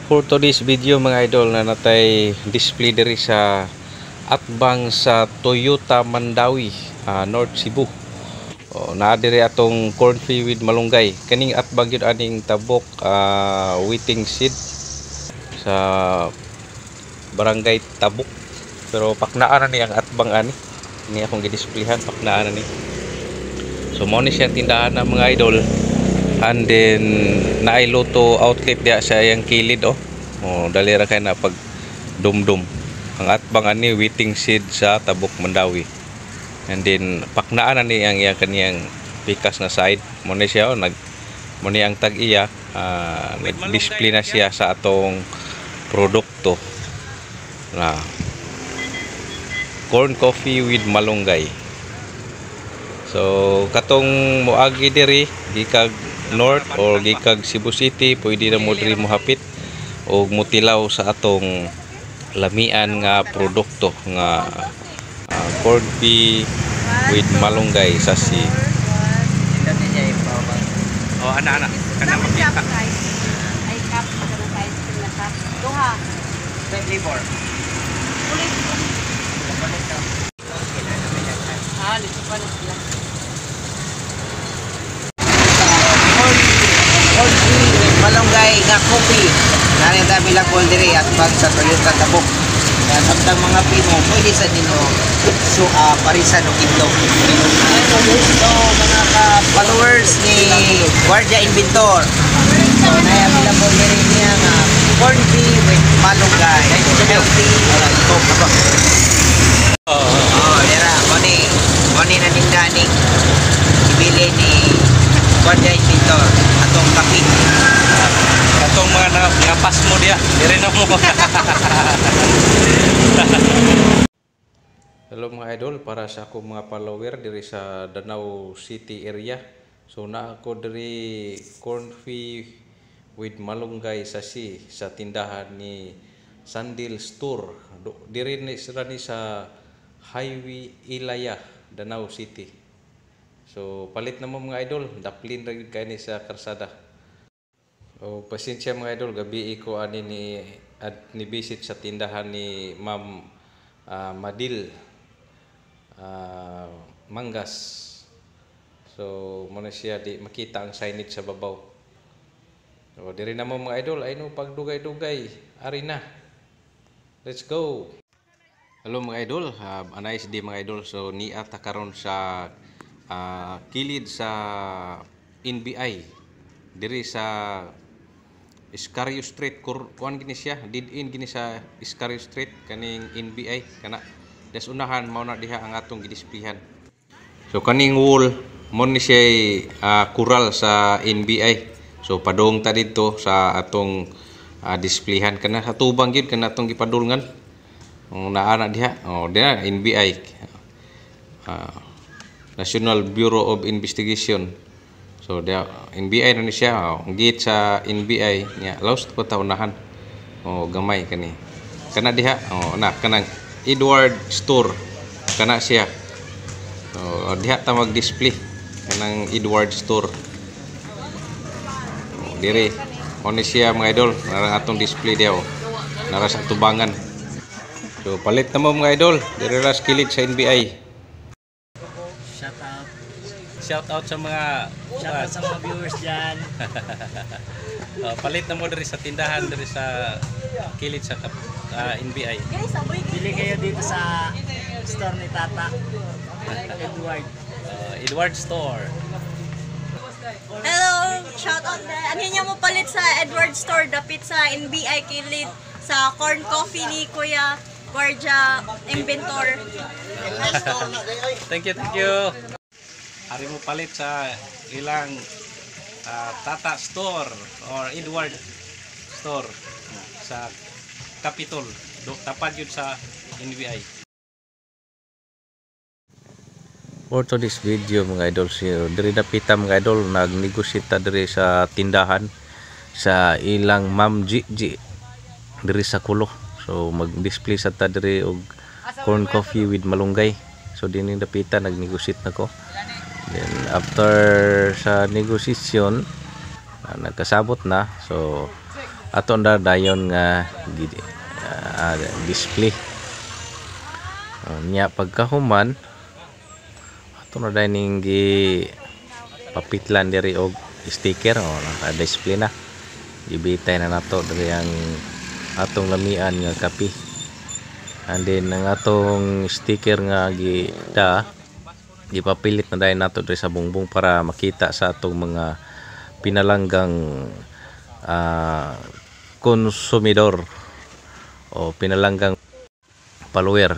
For today's video mga idol, na natay display diri sa atbang sa Toyota Mandawi, North Cebu. Na diri atong corn free with malunggay. Kaning atbang yun aning tabok waiting seed sa barangay Tabok. Pero paknaan na ni ang atbang ani. Ini akong gidisplayhan, paknaan na ni. So mo ni siya tindahan ng mga idol. And then nailuto outlet dia sa yang kilid dali ra kay na pag dumdum ang atbang ani waiting seed sa Tabok Mandawi. And then paknaan na ni ang iya kaniyang pikas na side mo ni siya mo ni ang tag iya display na siya sa atong produkto na corn coffee with malunggay. So katong moagi diri gikag North or gikag Cebu City, pwede na mo diri mohapit o mutilaw sa atong lamian nga produkto nga corn beef with malunggay sasi. Oh ana kana makita. Ay kap magkaroon tayo sa kap. Duha. Flavor. Ulit. Lito pa na sila. Malunggay nga kopi. Nari ta bilang diri at pag sa Toyota Tabok. Yan ang mga pimo pwede sa dino so parisan og itlog. So mga followers ni Guardia Inventor. So naya bilang diri niya nga corn beef with malunggay. Healthy cook. Dira moni na nindani. Ibili ni Guardia Inventor atong kape. Atong mga ngapas mo dia, diri na mo. Hello mga idol, para sa ako mga follower diri sa Danau City area. So na ako diri corn beef with malunggay sasi sa tindahan ni Sandil Store. Diri ni sa Highway Ilaya, Danau City. So palit na mo mga idol, daplin ra gyud kay ni sa karsada. O pasensya mga idol, gabi ko ani ni visit sa tindahan ni Ma'am Madil Mangas. So mo na siya di makita ang signage sa babaw. So diri na mo mga idol, ay no pagdugay-dugay, ari na. Let's go. Hello mga idol, nice day mga idol. So niya ta karon sa kilid sa NBI diri sa Iscario Street, kuan gini siya, dead-end gini sa Iscario Street kaning NBI kana des unahan mao na diha ang atong gidisplayhan. So kaning wall mo ni siya kural sa NBI. So padung ta didto sa atong displayhan kana sa tubang gyud kana atong gipadulngan. Naa na diha diha NBI, National Bureau of Investigation. So dia NBI na ni siya, ang gate sa NBI nya laos ko tawnahan. Gamay kani. Kana diha na kanang Edward Store kana siya. So diha ta mag-display kanang Edward Store. Dire oni siya mga idol, narang atong display diha nara sa tubangan. So palit na mo mga idol, dire ra kilid sa NBI. Shout out sa mga viewers diyan. Palit na mo diri sa tindahan diri sa kilid sa NBI. Bili kayo dito sa store ni Tata Edward Store. Hello, shout out na. Ano niya mo palit sa Edward Store, dapit sa NBI kilid sa corn coffee ni Kuya Guardia Inventor. Thank you. Ari mo palit sa ilang Tata Store or Edward Store sa Capitol. Tapad yun sa NBI. For today's video mga idol, diri napita mga idol, nagnegosita diri sa tindahan sa ilang Ma'am Gigi diri sa Kulo. So mag-display sa ta diri og corn coffee with malunggay. So dinhi napita nagnegosyate nako. Then after sa negosasyon nagkasabot na, so ato na dayon nga display. Nya pagkahuman ato na dayon gi papitlan diri og sticker naka-display na. Gibitay na nato diri ang atong lamian nga kape. And then ang atong sticker nga gipapilit na dayon nato diri sa bungbong para makita sa atong mga pinalanggang konsumidor o pinalanggang follower.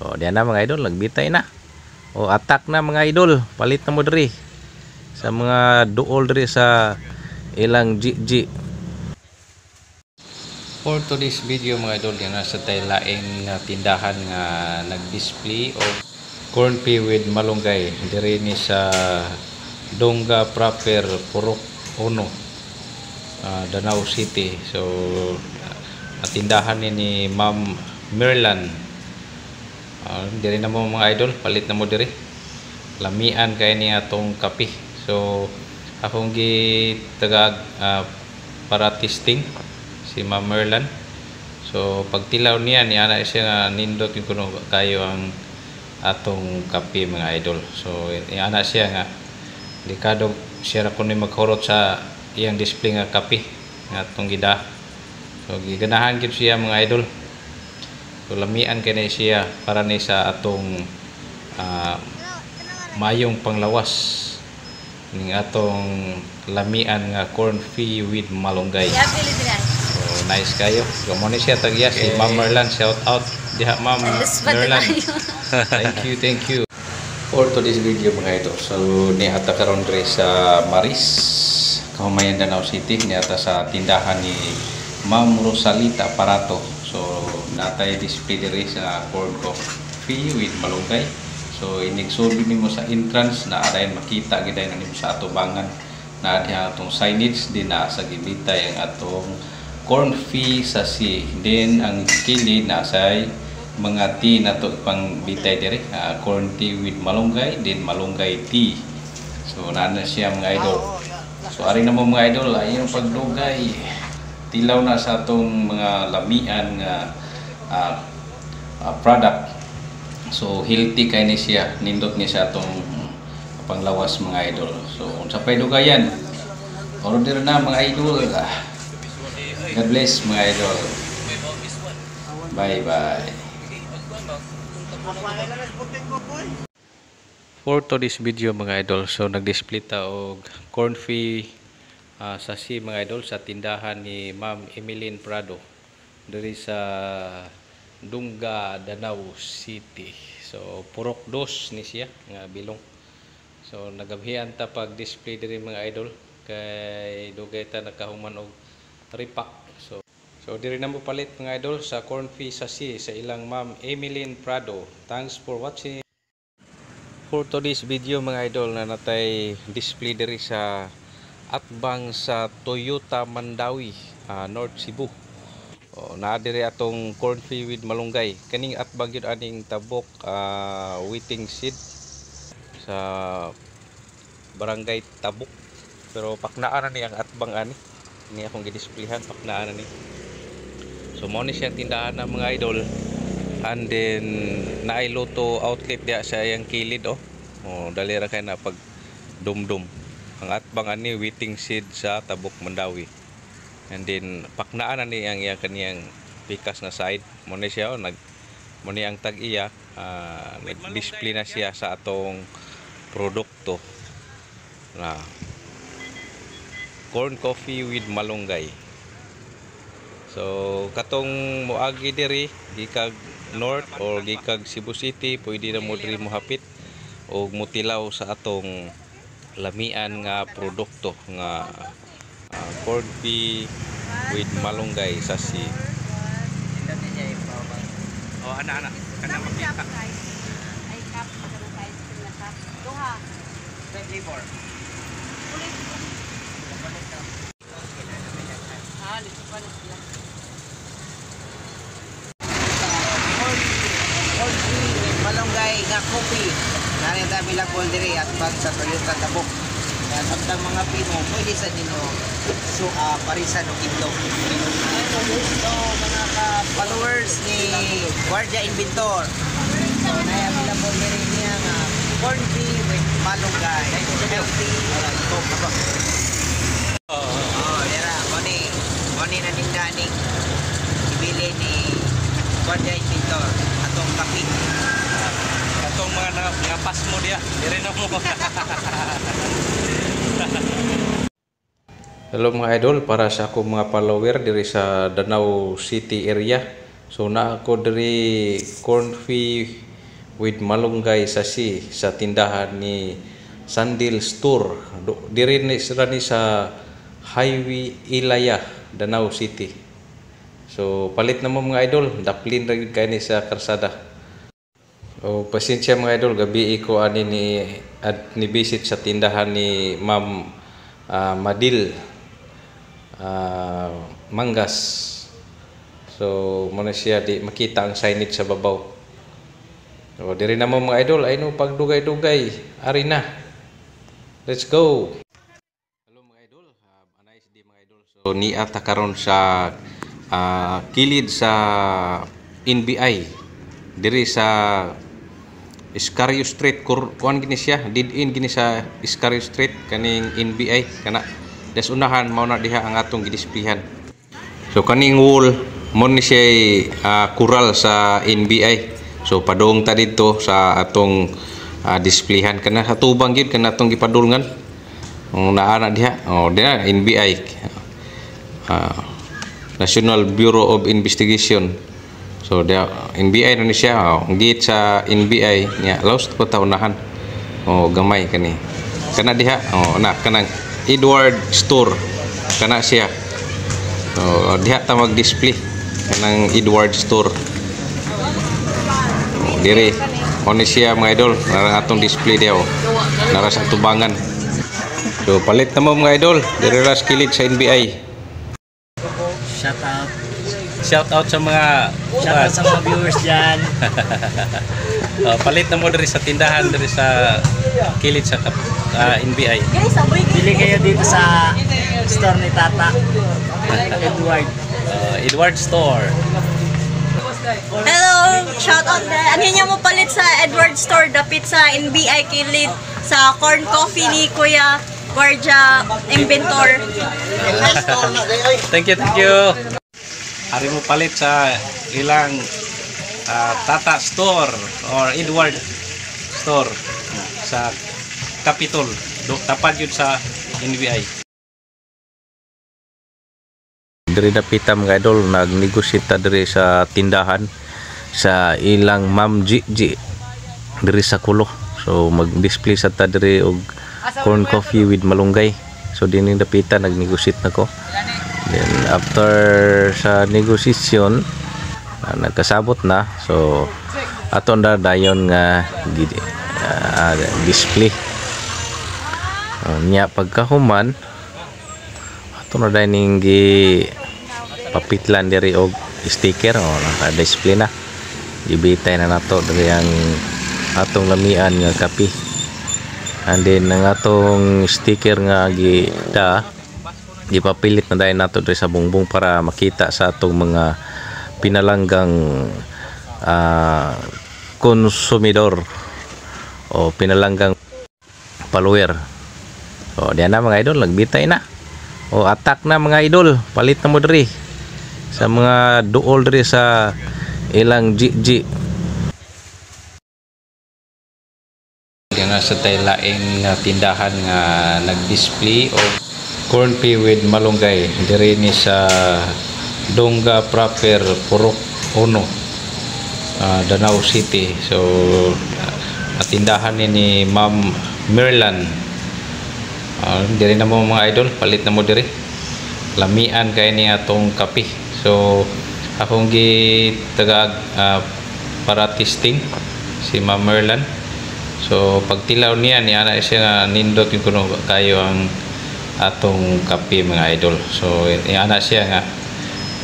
So diyan na mga idol, nagbitay na. O attack na mga idol, palit na mo diri sa mga duol diri sa ilang GG. For today's video mga idol, yan nasa tayo laing tindahan nga nag-display o corn pea with malunggay diri ni sa Dongga proper Purok 1, Danau City. So tindahan ni Ma'am Merlan. Diri na mo mga idol, palit na mo diri. Lamian kay ni atong kape. So akong gitagag para testing si Ma'am Merlan. So pagtilaw niya ana siya nga nindot yung kuno kayo ang atong kape mga idol. So ana siya nga likado siya ra kuno maghurot sa iyang display nga kape nga atong gida. So giganahan gid siya mga idol. So lamian kay siya para ni sa atong mayong panglawas ning atong lamian nga corn pea with malunggay. So nice kayo. So mo ni siya tagya si Ma'am Merlan, shout out diha Ma'am Merlan. Thank you. For today's video mga idol, so niata karon diri sa Maris, Kahumayan, Danau City, niata sa tindahan ni Ma'am Rosalita Parato. So natay display diri sa corn coffee with malunggay. So inigsulod nimo sa entrance na adayon makita giday na nimo sa atubangan na diha atong signage din na sa gibitay ang atong corn pea sasi. Then ang kilid na say mga tea na to pang bitay diri, corn tea with malunggay, din malunggay tea. So nana siya mga idol. So ari na mo mga idol, ayong pagdugay tilaw na sa atong mga lamian nga product. So healthy kay ni siya, nindot ni siya atong panglawas mga idol. So unsa pay dugayan, order na mga idol. God bless mga idol. Bye bye. For today's video mga idol, so nag-display ta og corn pea sasi mga idol sa tindahan ni Ma'am Emeline Prado diri sa Dongga, Danau City. So Purok 2 ni siya nga bilong. So nagabhian ta pag display diri mga idol kay dugay ta nakahuman og ripak. So diri na mo palit mga idol sa corn pea sasi sa ilang Ma'am Emeline Prado. Thanks for watching. For today's video mga idol, na natay display diri sa atbang sa Toyota Mandawi, North Cebu. Na diri atong corn pea with malunggay. Kaning atbang yun aning tabok waiting seed sa barangay Tabok. Pero paknaan na ni ang atbang ani. Ini akong gidisplayhan, paknaan na ni. So mo ni siyang tindahan ng mga idol. And then nailuto outlet dia sa yang kilid dali ra kay na pag dumdum. Ang atbang ani waiting seed sa Tabok Mandawi. And then paknaan na ni ang iya kaniyang pikas na side. Mo ni siya mo ni ang tag iya display na siya sa atong produkto na corn coffee with malunggay. So katong moagi diri gikag North or gikag Cebu City, pwede na mo diri mohapit o mutilaw sa atong lamian nga produkto nga corn pea with malunggay sasi. Oh ana kana makita. Ay kap magaro kay na kap. Duha. 24. Malunggay nga kopi. Nani ta bilang diri at bag sa Toyota Tabok. Yan, at ang mga Pino, pwede sa nino parisan o itlog. So, mga followers ni Guardia Inventor. So, na-available na rin niya nga corned beef with malunggay. Healthy. Dira, moni na nindaning ibili ni Guardia Inventor atong kapi. Atong mga pas mo dia, dire na mo. Hello mga idol, para sa akong mga follower diri sa Danau City area. So na ako diri corned beef with malunggay sasi sa tindahan ni Sandil Store. Diri ni sa Highway Ilaya, Danau City. So palit na mo mga idol, daplin ra gyud kay ni sa karsada. O pasensya mga idol, gabi ko ani ni visit sa tindahan ni Ma'am Madil Mangas. So muna siya di makita ang signage sa babaw. So diri na mo mga idol, ay no pagdugay-dugay, ari na. Let's go. Hello mga idol, anay si mga idol. So niya ta karon sa kilid sa NBI diri sa Iscario Street. Kuan gini siya, dead end gini sa Iscario Street kaning NBI kana. Des unahan mao na diha ang atong gidisplayhan. So kaning wall mo ni siya kural sa NBI. So padung ta dito sa atong displayhan kana sa tubang gyud kana atong gipadulngan. Naa na diha. Diha NBI. National Bureau of Investigation. So diha NBI na ni siya. Ang gate sa NBI nya laos ko ta unahan. Gamay kani. Kana diha na kanang Edward Store kana siya. So diha ta mag-display kanang Edward Store. Diri oni siya mga idol, narang atong display diha nara sa tubangan. So palit na mo mga idol, diri ra kilid sa NBI. Shout out sa mga viewers diyan. Palit na mo diri sa tindahan diri sa kilid sa NBI. Bili kayo dito sa store ni Tata Edward Store. Hello! Shout out na. Ano niya mo palit sa Edward Store, dapit sa NBI kilid sa corn coffee ni Kuya Guardia Inventor. Thank you. Ari mo palit sa ilang Tata Store or Edward Store sa Capitol. Tapat yun sa NBI. Diri dapita mga idol, nagnegosita diri sa tindahan sa ilang Ma'am Gigi diri sa Kulo. So mag-display sa ta diri og corn coffee with malunggay. So dinhi dapita nagnegosyate nako. Then after sa negosasyon nagkasabot na. So aton dayon nga display. Nya pagkahuman aton na dayon gi papitlan diri og sticker naka-display na. Gibitay na nato diri ang atong lamian nga kape. And then ang atong sticker nga gipapilit na dayon nato diri sa bungbong para makita sa atong mga pinalanggang konsumidor o pinalanggang follower. So diyan na mga idol, nagbitay na. Attack na mga idol, palit na mo diri sa mga duol diri sa ilang GG. Nga sa taylaing tindahan nga nag-display o corn beef with malunggay diri ni sa Dongga Proper Purok 1 Danau City. So tindahan ni Ma'am Merlan. Diri na mo mga idol, palit na mo diri. Lamian kay ni atong kape. So akong gitagag para testing si Ma'am Merlan. So pagtilaw niya ana siya nga nindot yung kuno kayo ang atong kape mga idol. So ana siya nga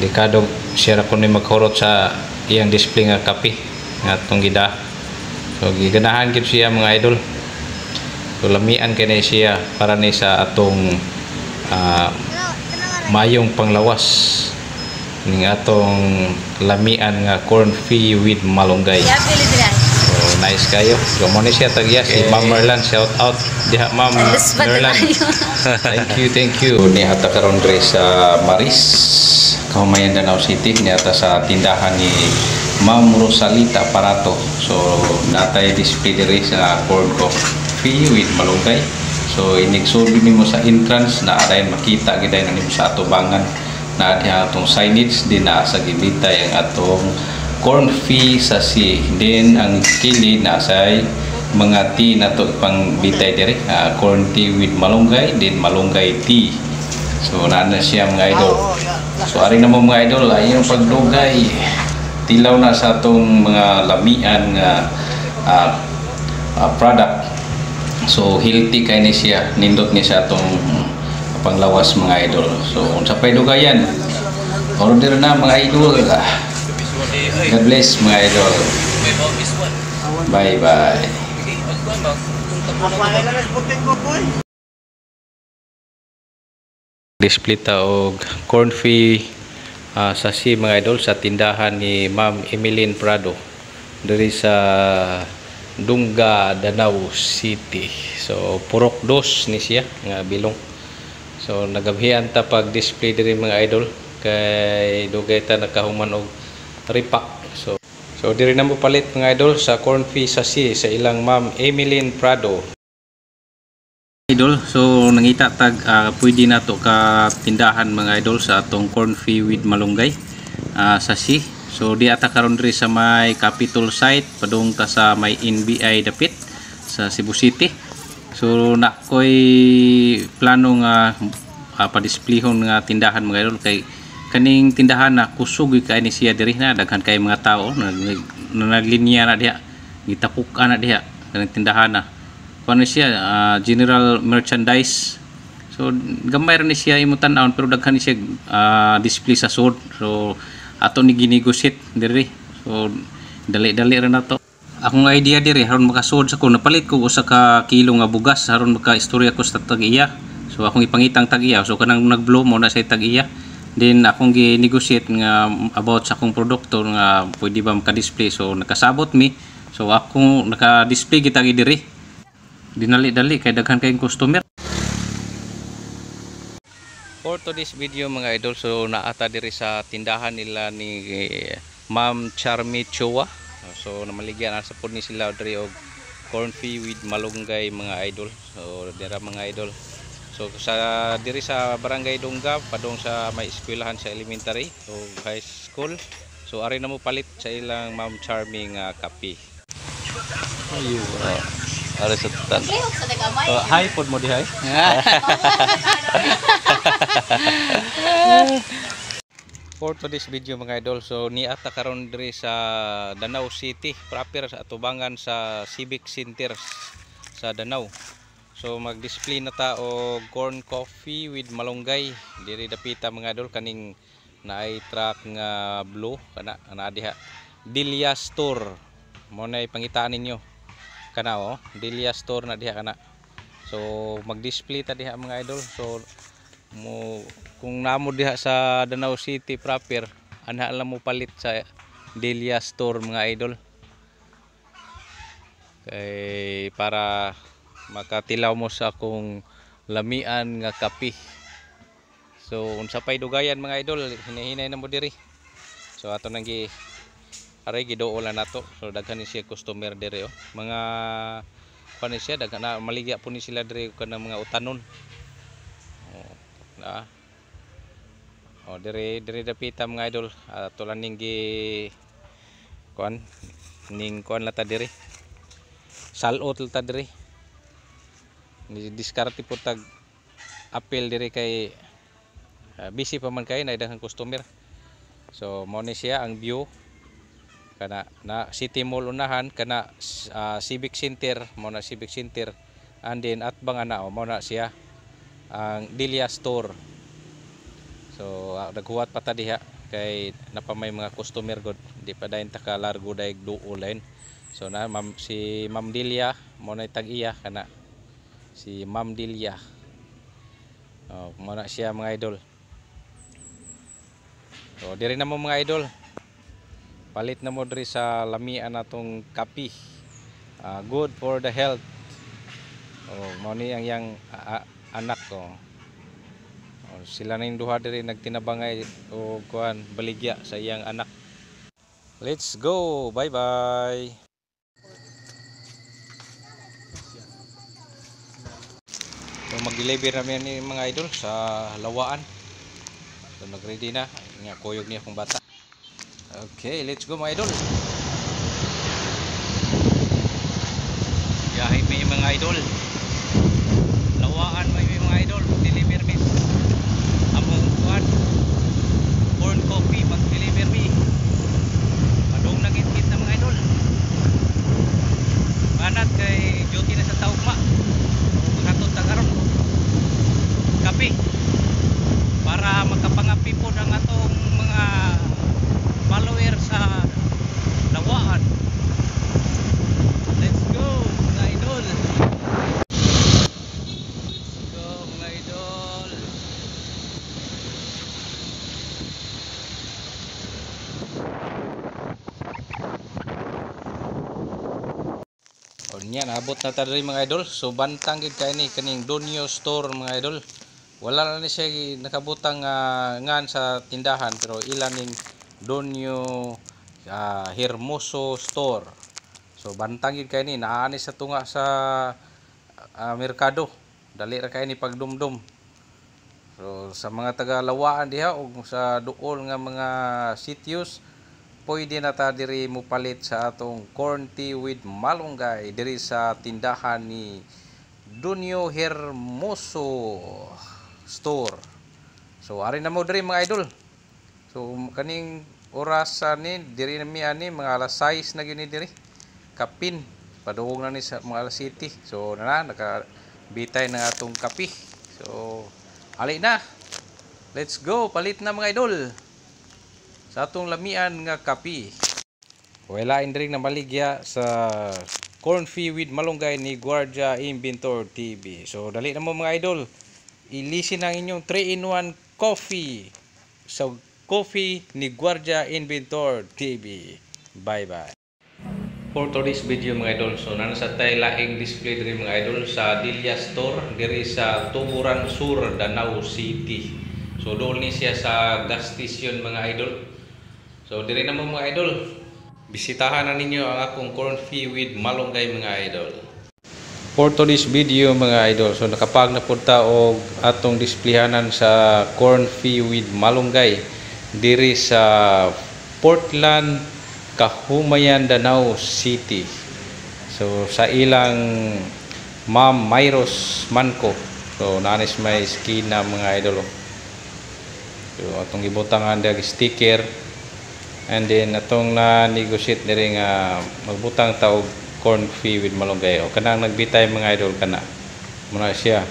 likado siya ra kuno maghurot sa iyang display nga kape nga atong gida. So giganahan gid siya mga idol. So lamian kini siya para ni sa atong mayong panglawas ning atong lamian nga corn fee with malunggay. So nice kayo. So mo ni siya tagya si Ma'am Merlan, shout out diha Ma'am Merlan. Thank you. Ni ata karon diri sa Maris, Kahumayan, Danau City, ni ata sa tindahan ni Ma'am Rosalita Parato. So natay display diri sa corn coffee with malunggay. So inig-sulod nimo sa entrance na dayon makita gid na nimo sa atubangan na diha atong signage din na sa gibitay ang atong corn fee sa si. Then ang kilid na say mga tea na to pang bitay dire, corn tea with malunggay, then malunggay tea. So na siya mga idol. So ari na mo mga idol, ay yung pagdugay tilaw na sa atong mga lamian nga product. So healthy kay ni siya, nindot ni siya atong panglawas mga idol. So unsa pay dugayan, order na mga idol. God bless mga idol. Bye bye. Display ta og corn fee sa si mga idol sa tindahan ni Ma'am Emeline Prado diri sa Dungga, Danau City. So purok dos ni siya nga bilong. So nagabhian ta pag display diri mga idol kay dugay ta nakahuman og ripak. So diri na mo palit mga idol sa corn fee sa ilang Ma'am Emeline Prado. Idol, so nangita tag pwede na to ka tindahan mga idol sa atong corn fee with malunggay sa So di ata karon diri sa may Capitol site, padung ta sa may NBI dapit sa Cebu City. So na koy plano nga pa-display-hon nga tindahan mga idol kay kaning tindahan na kusog kay ni siya diri na daghan kay mga tao naglinya na diha, gitapukan na diha kaning tindahan na. Kuno siya general merchandise. So gamay ra ni siya imutan taon pero daghan ni siya display sa sud. So ato ni ginigosit diri. So dali-dali ra na to. Akong idea diri haron makasud sa ko napalit ko usa ka kilo nga bugas haron maka-istorya ko sa tag-iya. So akong ipangitang tag-iya. So kanang nag-blow mo na sa tag-iya. Then akong gi-negotiate nga about sa akong produkto nga pwede ba maka-display. So nakasabot mi. So akong naka-display kita diri. Dinali-dali kay daghan kayong customer. For today's video mga idol, so naata diri sa tindahan nila ni Ma'am Charmy Chua. So namaligyan na sa pod ni sila diri og corn fee with malunggay mga idol. So dira mga idol. So sa diri sa Barangay Dungga, padung sa may eskwelahan sa elementary o high school. So ari na mo palit sa ilang Ma'am Charmy nga kape. Ayo. Ara sa tan. Hi pod mo di hay. For today's video mga idol, so niata karon diri sa Danau City, proper sa atubangan sa Civic Center sa Danau. So mag-display na ta og corn coffee with malunggay diri dapita mga idol kaning naay truck nga blue kana diha. Delia Store mo na ipangitaan ninyo. Kana Delia Store na diha kana. So mag-display ta diha mga idol. So kung namo diha sa Danau City proper, anha lang mo palit sa Delia Store mga idol. Kay para makatilaw mo sa akong lamian nga kape. So unsa pay dugayan mga idol, hinahinay na mo diri. So ato nang aray giduolan nato. So daghan ni siya customer diri mga kuan ni siya daghan na maligya po ni sila diri kanang mga utanon. Diri dapita mga idol. Ato lang ning kuan la ta diri. Salot la ta diri. Ni diskarte po tag apel diri kay busy pa man kay na daghang customer. So mo ni siya ang view kana na City Mall unahan kana Civic Center mo na Civic Center and then at bang ana mo na siya ang Delia Store. So naghuwat pa ta diha kay napamay mga customer god di pa dayon ta ka largo daig duo line. So na si Ma'am Delia mo na tag-iya kana si Ma'am Delia. Muna siya mga idol. So diri na mo mga idol, palit na mo diri sa lamian natong kape. Good for the health. Mao ni ang yang anak ko. Sila na yung duha diri nagtinabangay o kuan baligya sa iyang anak. Let's go. Bye bye. So mag-deliver namin ni mga idol sa Lawaan. So nag-ready na. Nga kuyog niya akong bata. Okay, let's go mga idol. Biyahe may mga idol. Lawaan may mga idol. Deliver me. Among kuan. Corn coffee mag-deliver me. Padong nagit-git na mga idol. Banat kay duty na sa taugma. Katong tagaron kape para makapangapi po ng atong mga follower sa Lawaan. Let's go mga idol. Let's go mga idol. Yan, abot na tayo mga idol. So bantang gid kay ni kaning Donyo store mga idol. Wala na ni siya nakabutang ngan sa tindahan pero ilan ning Donyo Hermoso store. So bantang gid kay ni naani sa tunga sa merkado. Dali ra kay ni pagdumdum. So sa mga taga Lawaan diha ug sa duol nga mga sityos, pwede na ta diri mo palit sa atong corn tea with malunggay diri sa tindahan ni Donyo Hermoso store. So ari na mo diri mga idol. So kaning orasan ni diri na mi ani mga alas 6 na gyud ni diri. Kapin padung na ni sa mga alas 7. So nakabitay na atong kape. So ali na. Let's go palit na mga idol sa atong lamian nga kape. Wala indring na maligya sa corn fee with malunggay ni Guardia Inventor TV. So dali na mo mga idol, ilisin ang inyong 3-in-1 coffee sa coffee ni Guardia Inventor TV. Bye bye. For today's video mga idol, so nasa tayo laing display diri mga idol sa Delia store diri sa Tuburan Sur, Danau City. So doon ni siya sa gas station mga idol. So diri na mo mga idol, bisitahan na ninyo ang akong corn fee with malunggay mga idol. For today's video mga idol, so nakapag na punta og atong displayhanan sa corn fee with malunggay diri sa Portland, Kahumayan, Danau City. So sa ilang Ma'am Myros Manco. So nanis may skin na mga idol. So atong gibutangan dag sticker. And then atong na negotiate diri nga magbutang ta og corn fee with malunggay. O kanang nagbitay mga idol kana. Muna siya.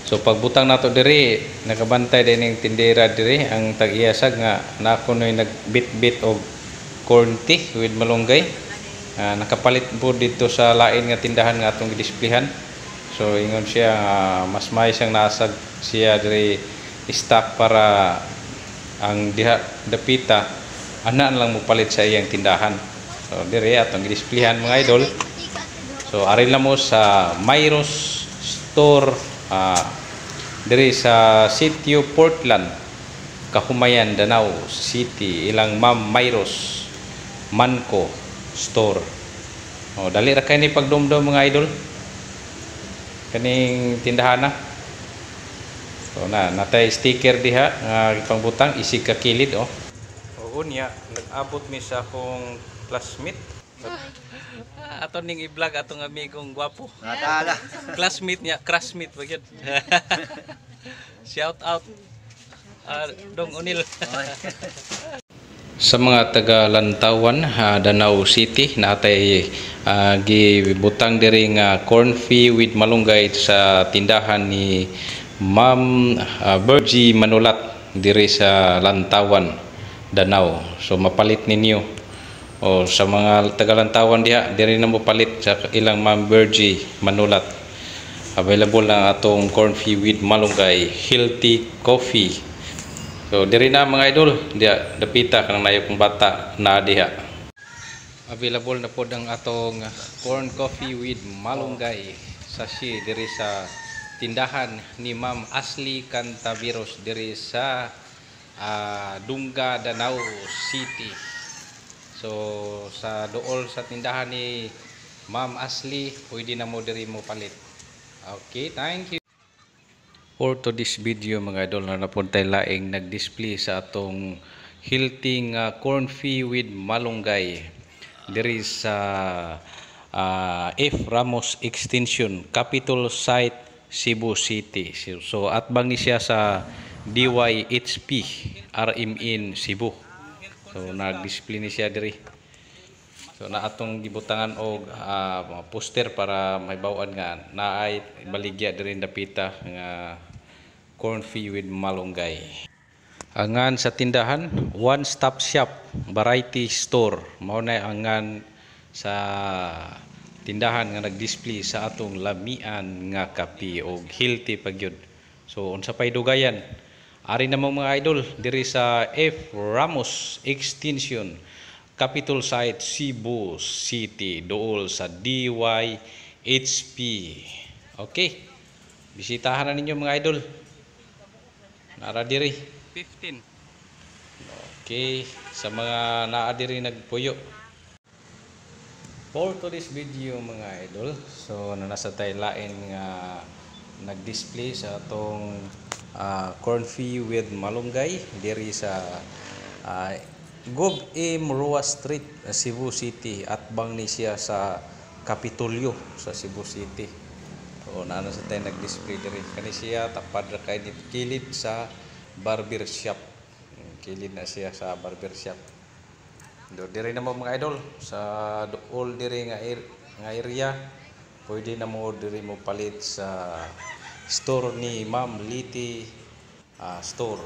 So pagbutang nato diri, nakabantay din ning tindera diri ang tag-iyasag nga nako noy nagbit-bit og corn tea with malunggay. Nakapalit po dito sa lain nga tindahan nga atong gidisplayhan. So ingon siya mas may siyang nasag siya diri stock para ang diha dapita ana lang mo palit sa iyang tindahan. So dire atong gidisplayhan mga idol. So ari lang mo sa Myros store dire sa Sitio Portland, Kahumayan, Danau City. Ilang Ma'am Myros Manco store. Dali ra kay ni pagdumdum mga idol. Kaning tindahan na. So natay sticker diha nga ipangbutang isig ka kilid unya nag-abot mi sa akong classmate. Ato ning i-vlog atong amigong gwapo. Natala. Classmate niya, classmate ba gyud. Shout out Dong Unil. Sa mga taga Lantawan, Danau City, natay gibutang diri nga corn fee with malunggay sa tindahan ni Ma'am Virgie Manulat diri sa Lantawan, Danau. So mapalit ninyo o sa mga taga Lantawan diha diri na mo palit sa ilang Ma'am Virgie Manulat. Available na atong corn fee with malunggay, healthy coffee. So diri na mga idol, dia dapita kanang nayo kong bata na diha. Available na pod ang atong corn coffee with malunggay sachet diri sa tindahan ni Ma'am Ashley Cantaveros diri sa Dungga, Danau City. So sa dool sa tindahan ni Ma'am Ashley, pwede na mo diri mo palit. Okay, thank you. For to this video mga idol, na napuntay laing nag-display sa atong healthy corn fee with malunggay diri sa F. Ramos Extension, Capitol Site, Cebu City. So atbang ni siya sa DYHP RMN Cebu. So nag-display ni siya diri. So na atong gibutangan og poster para mahibaw-an nga naay baligya diri dapita nga corn fee with malunggay. Angan sa tindahan, one stop shop, variety store. Mao na angan sa tindahan nga nag-display sa atong lamian nga kape og healthy pagyud. So unsa pay dugayan? Ari na mo mga idol diri sa F. Ramos Extension, Capitol Site, Cebu City, dool sa DYHP. Okay. Bisitahan na ninyo mga idol. Nara diri 15. Okay, sa mga naa diri nagpuyo. For to this video mga idol, so nasa tay lain nga nag-display sa atong corn fee with malunggay diri sa Gov M. Rua Street, Cebu City, at bang ni siya sa Kapitolyo sa Cebu City. So naano sa tayo nag-display diri. Kani siya tapad ra kay kilid sa barber shop. Kilid na siya sa barber shop. Do diri na mo mga idol sa all diri nga area. Pwede na mo diri mo palit sa store ni Ma'am Liti store.